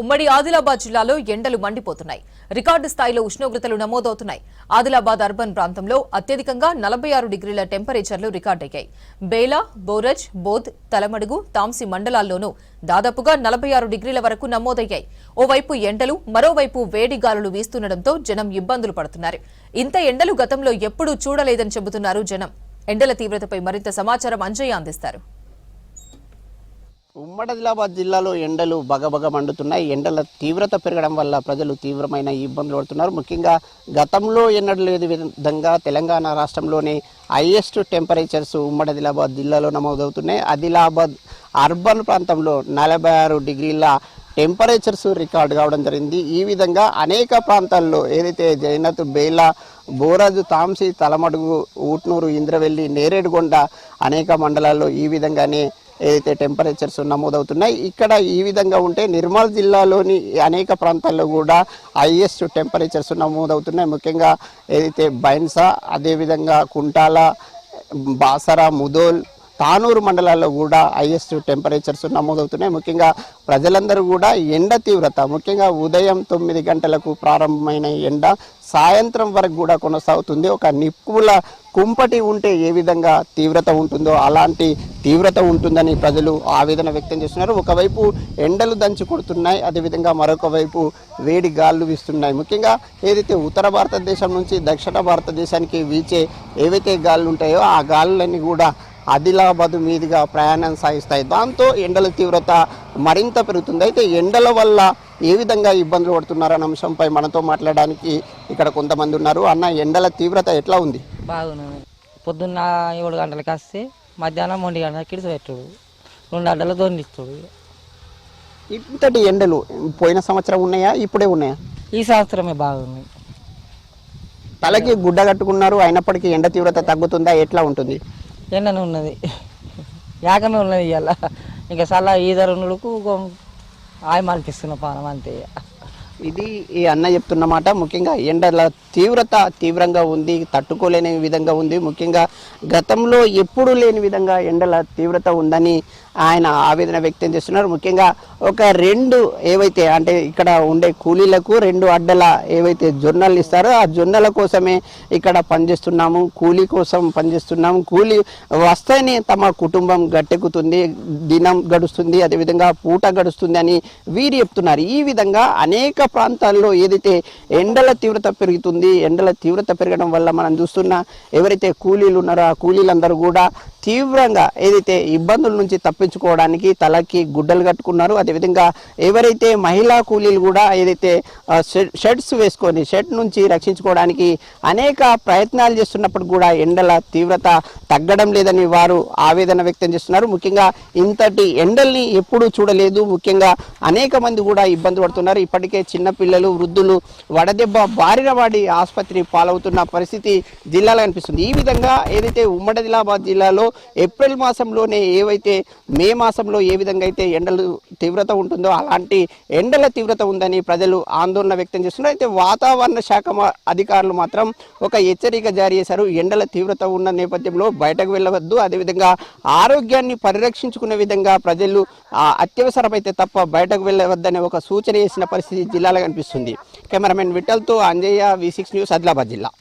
ఉమ్మడి ఆదిలాబాద్ జిల్లాలో ఎండలు మండిపోతున్నాయి. రికార్డు స్థాయిలో ఉష్ణోగ్రతలు నమోదవుతున్నాయి. ఆదిలాబాద్ అర్బన్ ప్రాంతంలో అత్యధికంగా 46 డిగ్రీల టెంపరేచర్లు రికార్డయ్యాయి. బేలా, బోరజ్, బోధ్, తలమడుగు, తాంసి మండలాల్లోనూ దాదాపుగా 46 డిగ్రీల వరకు నమోదయ్యాయి. ఓవైపు ఎండలు, మరోవైపు వేడి గాలులు వీస్తుండటంతో జనం ఇబ్బందులు పడుతున్నారు. ఇంత ఎండలు గతంలో ఎప్పుడూ చూడలేదని చెబుతున్నారు జనం. ఎండల తీవ్రతపై మరింత సమాచారం అంజయ్య అందిస్తారు. ఉమ్మడి ఆదిలాబాద్ జిల్లాలో ఎండలు బగబగ మండుతున్నాయి. ఎండల తీవ్రత పెరగడం వల్ల ప్రజలు తీవ్రమైన ఇబ్బందులు పడుతున్నారు. ముఖ్యంగా గతంలో ఎన్నడూ లేని విధంగా తెలంగాణ రాష్ట్రంలోనే హైయెస్ట్ టెంపరేచర్స్ ఉమ్మడి ఆదిలాబాద్ జిల్లాలో నమోదవుతున్నాయి. ఆదిలాబాద్ అర్బన్ ప్రాంతంలో 46 డిగ్రీల టెంపరేచర్స్ రికార్డు కావడం జరిగింది. ఈ విధంగా అనేక ప్రాంతాల్లో ఏదైతే జైనత్, బేలా, బోరాజు, తాంసి, తలమడుగు, ఊట్నూరు, ఇంద్రవెల్లి, నేరేడుగొండ అనేక మండలాల్లో ఈ విధంగానే ఏదైతే టెంపరేచర్స్ నమోదవుతున్నాయి. ఇక్కడ ఈ విధంగా ఉంటే నిర్మల్ జిల్లాలోని అనేక ప్రాంతాల్లో కూడా హైయెస్ట్ టెంపరేచర్స్ నమోదవుతున్నాయి. ముఖ్యంగా ఏదైతే బైన్సా, అదేవిధంగా కుంటాల, బాసరా, ముదోల్, తానూరు మండలాల్లో కూడా హైయెస్ట్ టెంపరేచర్స్ నమోదవుతున్నాయి. ముఖ్యంగా ప్రజలందరూ కూడా ఎండ తీవ్రత, ముఖ్యంగా ఉదయం 9 గంటలకు ప్రారంభమైన ఎండ సాయంత్రం వరకు కూడా కొనసాగుతుంది. ఒక నిప్పుల కుంపటి ఉంటే ఏ విధంగా తీవ్రత ఉంటుందో అలాంటి తీవ్రత ఉంటుందని ప్రజలు ఆవేదన వ్యక్తం చేస్తున్నారు. ఒకవైపు ఎండలు దంచి కొడుతున్నాయి, అదేవిధంగా మరొక వైపు వేడి గాలులు వీస్తున్నాయి. ముఖ్యంగా ఏదైతే ఉత్తర భారతదేశం నుంచి దక్షిణ భారతదేశానికి వీచే ఏవైతే గాలులు ఉంటాయో ఆ గాలులన్నీ కూడా ఆదిలాబాద్ మీదుగా ప్రయాణం సాగిస్తాయి. దాంతో ఎండల తీవ్రత మరింత పెరుగుతుంది. అయితే ఎండల వల్ల ఏ విధంగా ఇబ్బందులు పడుతున్నారన్న అంశంపై మనతో మాట్లాడడానికి ఇక్కడ కొంతమంది ఉన్నారు. అన్న, ఎండల తీవ్రత ఎట్లా ఉంది? బాగున్నాను. పొద్దున్న 7 గంటలకు వస్తే మధ్యాహ్నం 1 గంటలకి ఇడిచిపెట్టుడు, 2 గంటలు దొండిస్తుడు. ఇంతటి ఎండలు పోయిన సంవత్సరం ఉన్నాయా, ఇప్పుడే ఉన్నాయా? ఈ సంవత్సరమే బాగుంది. తలకి గుడ్డ కట్టుకున్నారు, అయినప్పటికీ ఎండ తీవ్రత తగ్గుతుందా, ఎట్లా ఉంటుంది? ఎండనే ఉన్నది, యాకమే ఉన్నది. ఇవాళ ఇంకా చాలా ఈదరునుడుకు ఆయమ అనిపిస్తున్న పానం అంతే. ఇది ఈ అన్న చెప్తున్నమాట. ముఖ్యంగా ఎండల తీవ్రత తీవ్రంగా ఉంది, తట్టుకోలేని విధంగా ఉంది. ముఖ్యంగా గతంలో ఎప్పుడూ లేని విధంగా ఎండల తీవ్రత ఉందని ఆయన ఆవేదన వ్యక్తం చేస్తున్నారు. ముఖ్యంగా ఒక 2 ఏవైతే అంటే ఇక్కడ ఉండే కూలీలకు 2 అడ్డల ఏవైతే జొన్నలు ఇస్తారో ఆ జొన్నల కోసమే ఇక్కడ పనిచేస్తున్నాము, కూలీ కోసం పనిచేస్తున్నాము, కూలీ వస్తేనే తమ కుటుంబం గట్టెక్కుతుంది, దినం గడుస్తుంది, అదేవిధంగా పూట గడుస్తుంది అని వీరు చెప్తున్నారు. ఈ విధంగా అనేక ప్రాంతాల్లో ఏదైతే ఎండల తీవ్రత పెరుగుతుంది, ఎండల తీవ్రత పెరగడం వల్ల మనం చూస్తున్న ఎవరైతే కూలీలు ఉన్నారో ఆ కూలీలందరూ కూడా తీవ్రంగా ఏదైతే ఇబ్బందుల నుంచి తప్పించుకోవడానికి తలకి గుడ్డలు కట్టుకున్నారు. అదేవిధంగా ఎవరైతే మహిళా కూలీలు కూడా ఏదైతే షర్ట్స్ వేసుకొని షర్ట్ నుంచి రక్షించుకోవడానికి అనేక ప్రయత్నాలు చేస్తున్నప్పుడు కూడా ఎండల తీవ్రత తగ్గడం లేదని వారు ఆవేదన వ్యక్తం చేస్తున్నారు. ముఖ్యంగా ఇంతటి ఎండల్ని ఎప్పుడూ చూడలేదు. ముఖ్యంగా అనేక మంది కూడా ఇబ్బంది పడుతున్నారు. ఇప్పటికే చిన్నపిల్లలు, వృద్ధులు వడదెబ్బ బారిన పడి ఆసుపత్రి పాలవుతున్న పరిస్థితి జిల్లాలో కనిపిస్తుంది. ఈ విధంగా ఏదైతే ఉమ్మడి ఆదిలాబాద్ జిల్లాలో ఏప్రిల్ మాసంలోనే ఏవైతే మే మాసంలో ఏ విధంగా అయితే ఎండలు తీవ్రత ఉంటుందో అలాంటి ఎండల తీవ్రత ఉందని ప్రజలు ఆందోళన వ్యక్తం చేస్తున్నారు. అయితే వాతావరణ శాఖ అధికారులు మాత్రం ఒక హెచ్చరిక జారీ చేశారు. ఎండల తీవ్రత ఉన్న నేపథ్యంలో బయటకు వెళ్ళవద్దు, అదేవిధంగా ఆరోగ్యాన్ని పరిరక్షించుకునే విధంగా ప్రజలు అత్యవసరమైతే తప్ప బయటకు వెళ్ళవద్దనే ఒక సూచన చేసిన పరిస్థితి జిల్లాలో కనిపిస్తుంది. కెమెరామెన్ విఠల్తో అంజయ్య, V6 న్యూస్, ఆదిలాబాద్ జిల్లా.